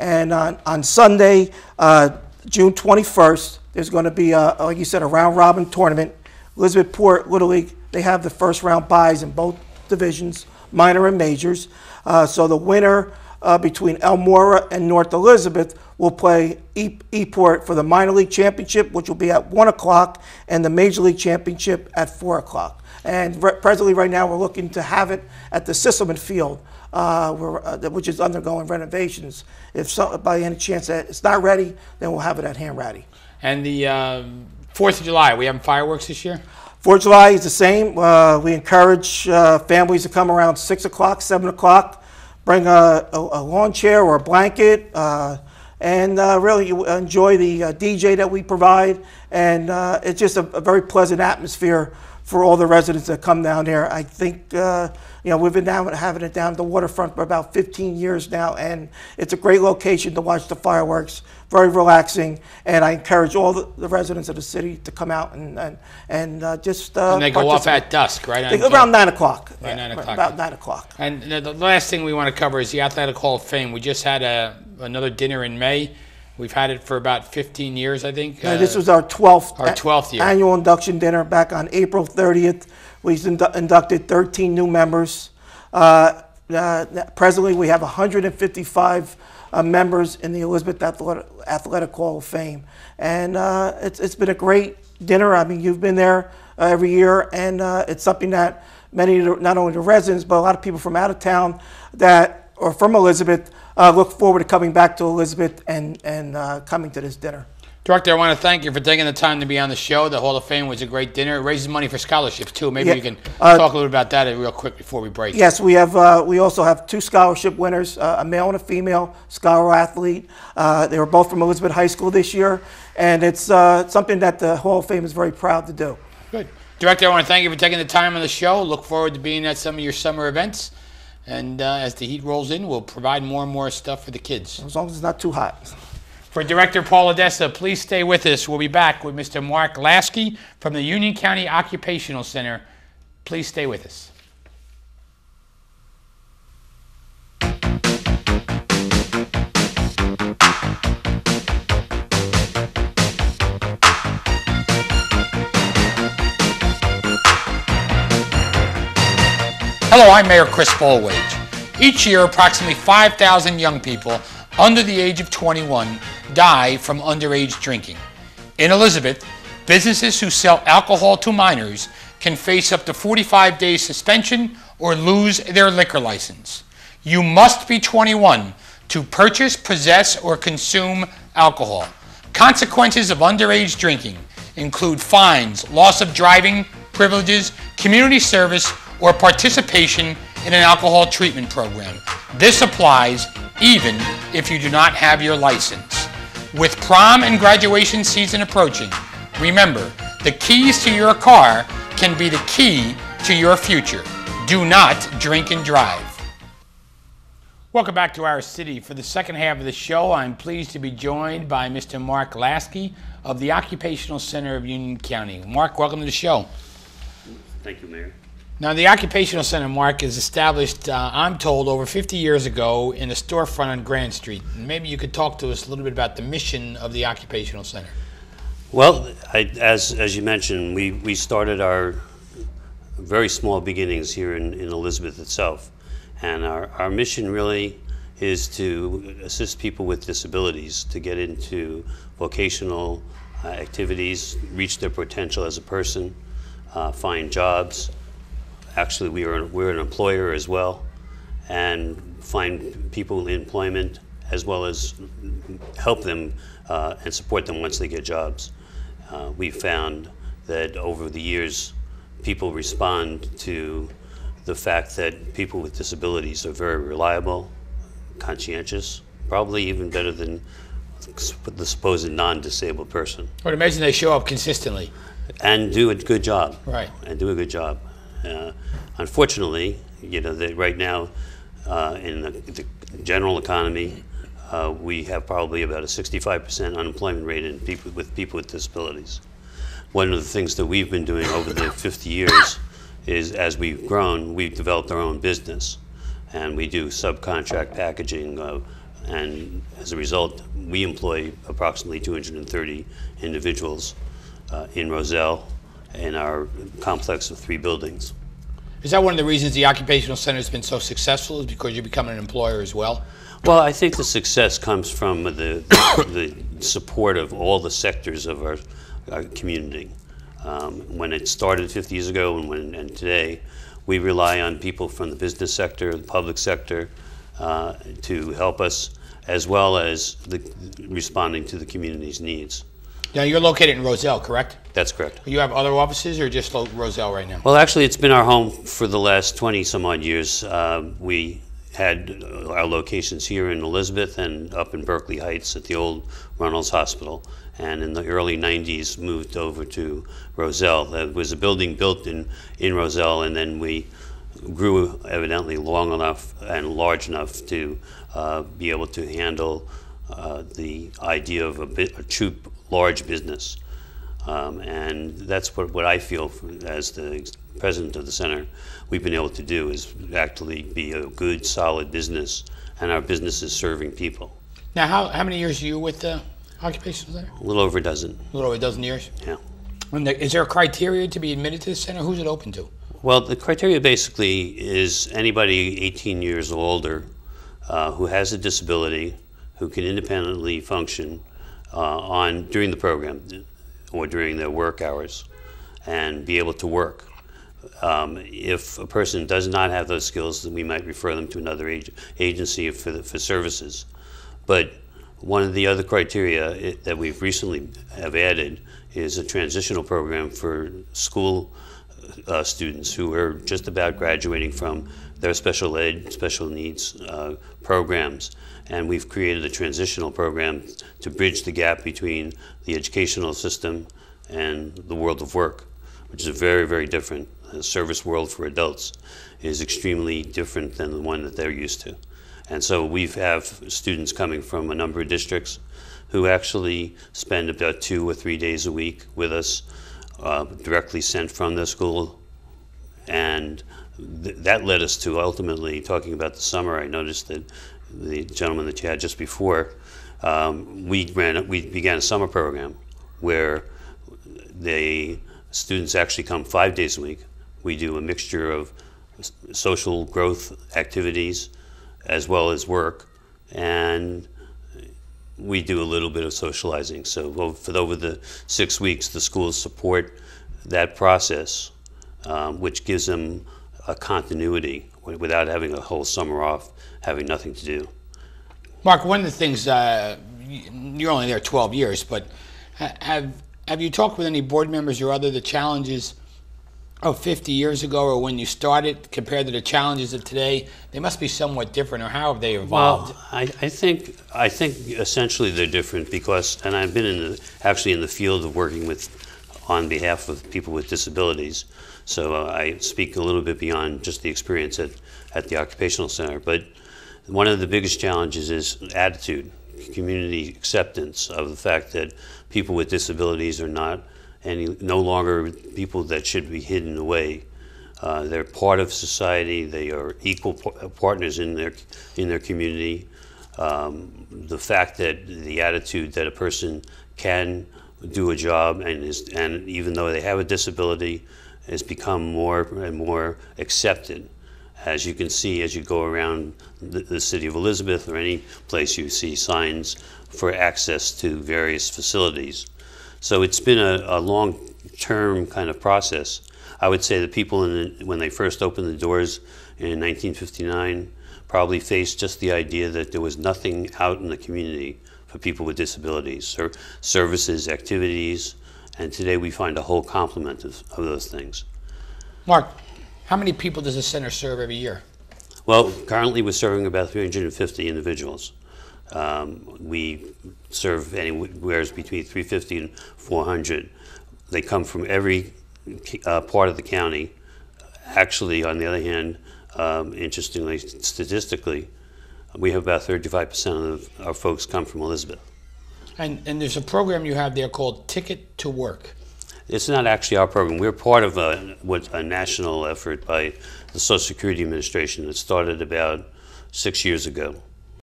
And on Sunday, June 21st, there's going to be, like you said, a round-robin tournament. Elizabethport Little League, they have the first-round buys in both divisions, minor and majors. So the winner between Elmora and North Elizabeth will play Eport for the minor league championship, which will be at 1 o'clock, and the major league championship at 4 o'clock. And presently, right now, we're looking to have it at the Sisselman Field, which is undergoing renovations. If by any chance that it's not ready, then we'll have it at Hanratty. And the 4th of July, we having fireworks this year? 4th of July is the same. We encourage families to come around 6 o'clock, 7 o'clock, bring a lawn chair or a blanket, and really enjoy the DJ that we provide. And it's just a very pleasant atmosphere for all the residents that come down there. I think, we've been having it down at the waterfront for about 15 years now, and it's a great location to watch the fireworks, very relaxing, and I encourage all the residents of the city to come out and just And they go off at dusk, right? Around 9 o'clock. Right, 9 o'clock. About 9 o'clock. And the last thing we want to cover is the Athletic Hall of Fame. We just had another dinner in May. We've had it for about 15 years, I think. This was our 12th year. Annual induction dinner back on April 30th. We inducted 13 new members. Presently, we have 155 members in the Elizabeth Athletic Hall of Fame. And it's been a great dinner. I mean, you've been there every year, and it's something that many, not only the residents, but a lot of people from out of town that are from Elizabeth look forward to coming back to Elizabeth and coming to this dinner. Director, I want to thank you for taking the time to be on the show. The Hall of Fame was a great dinner. It raises money for scholarships, too. Maybe you can talk a little about that real quick before we break. Yes, we also have 2 scholarship winners, a male and a female scholar athlete. They were both from Elizabeth High School this year, and it's something that the Hall of Fame is very proud to do. Good. Director, I want to thank you for taking the time on the show. Look forward to being at some of your summer events. And as the heat rolls in, we'll provide more and more stuff for the kids. As long as it's not too hot. For Director Paul Odessa, please stay with us. We'll be back with Mr. Mark Lasky from the Union County Occupational Center. Please stay with us. Hello, I'm Mayor Chris Bolwage. Each year, approximately 5,000 young people under the age of 21 die from underage drinking. In Elizabeth, businesses who sell alcohol to minors can face up to 45 days suspension or lose their liquor license. You must be 21 to purchase, possess, or consume alcohol. Consequences of underage drinking include fines, loss of driving privileges, community service, or participation in an alcohol treatment program. This applies even if you do not have your license. With prom and graduation season approaching, remember, the keys to your car can be the key to your future. Do not drink and drive. Welcome back to our city. For the second half of the show, I'm pleased to be joined by Mr. Mark Lasky of the Occupational Center of Union County. Mark, welcome to the show. Thank you, Mayor. Now, the Occupational Center, Mark, is established, I'm told, over 50 years ago in a storefront on Grand Street. Maybe you could talk to us a little bit about the mission of the Occupational Center. Well, as you mentioned, we started our very small beginnings here in Elizabeth itself. And our mission really is to assist people with disabilities to get into vocational activities, reach their potential as a person, find jobs. Actually, we're an employer as well, and find people in employment as well as help them and support them once they get jobs. We found that over the years, people respond to the fact that people with disabilities are very reliable, conscientious, probably even better than the supposed non-disabled person. I would imagine they show up consistently. And do a good job. Right. And do a good job. Unfortunately, that right now in the general economy, we have probably about a 65% unemployment rate in people with disabilities. One of the things that we've been doing over the 50 years is, as we've grown, we've developed our own business, and we do subcontract packaging of And as a result, we employ approximately 230 individuals in Roselle in our complex of 3 buildings. Is that one of the reasons the Occupational Center has been so successful, is because you're becoming an employer as well? Well, I think the success comes from the support of all the sectors of our community. When it started 50 years ago and today, we rely on people from the business sector, the public sector, to help us, as well as responding to the community's needs. Now, you're located in Roselle, correct? That's correct. You have other offices or just Roselle right now? Well, actually, it's been our home for the last 20-some-odd years. We had our locations here in Elizabeth and up in Berkeley Heights at the old Runnels Hospital. And in the early 90s, moved over to Roselle. There was a building built in Roselle, and then we grew evidently long enough and large enough to be able to handle the idea of a true large business. And that's what I feel as the president of the center we've been able to do, is actually be a good, solid business, and our business is serving people. Now, how many years are you with the Occupational Center? A little over a dozen. A little over a dozen years? Yeah. And is there a criteria to be admitted to the center? Who's it open to? Well, the criteria basically is anybody 18 years or older who has a disability, who can independently function during the program or during their work hours and be able to work. If a person does not have those skills, then we might refer them to another agency for services. But one of the other criteria that we've recently have added is a transitional program for school students who are just about graduating from their special ed, special needs programs. And we've created a transitional program to bridge the gap between the educational system and the world of work, which is very, very different. The service world for adults is extremely different than the one that they're used to. And so we have students coming from a number of districts who actually spend about 2 or 3 days a week with us, directly sent from the school. And that led us to ultimately, talking about the summer, I noticed that the gentleman that you had just before, we began a summer program where the students actually come 5 days a week. We do a mixture of social growth activities as well as work, and we do a little bit of socializing. So for over the 6 weeks, the schools support that process, which gives them a continuity without having a whole summer off, having nothing to do. Mark, one of the things, you're only there 12 years, but have you talked with any board members or other the challenges of 50 years ago or when you started compared to the challenges of today? They must be somewhat different, or how have they evolved? Well, I think essentially they're different because, and I've been actually in the field of working on behalf of people with disabilities, so I speak a little bit beyond just the experience at the Occupational Center. But one of the biggest challenges is attitude, community acceptance of the fact that people with disabilities are no longer people that should be hidden away. They're part of society. They are equal partners in their community. The fact that the attitude that a person can do a job and even though they have a disability has become more and more accepted. As you can see as you go around the city of Elizabeth or any place, you see signs for access to various facilities. So it's been a long-term kind of process. I would say the people when they first opened the doors in 1959 probably faced just the idea that there was nothing out in the community for people with disabilities, or services, activities, and today we find a whole complement of those things. Mark, how many people does the center serve every year? Well, currently we're serving about 350 individuals. We serve anywhere between 350 and 400. They come from every part of the county. Actually, on the other hand, interestingly, statistically, we have about 35% of our folks come from Elizabeth. And there's a program you have there called Ticket to Work. It's not actually our program. We're part of a national effort by the Social Security Administration that started about 6 years ago.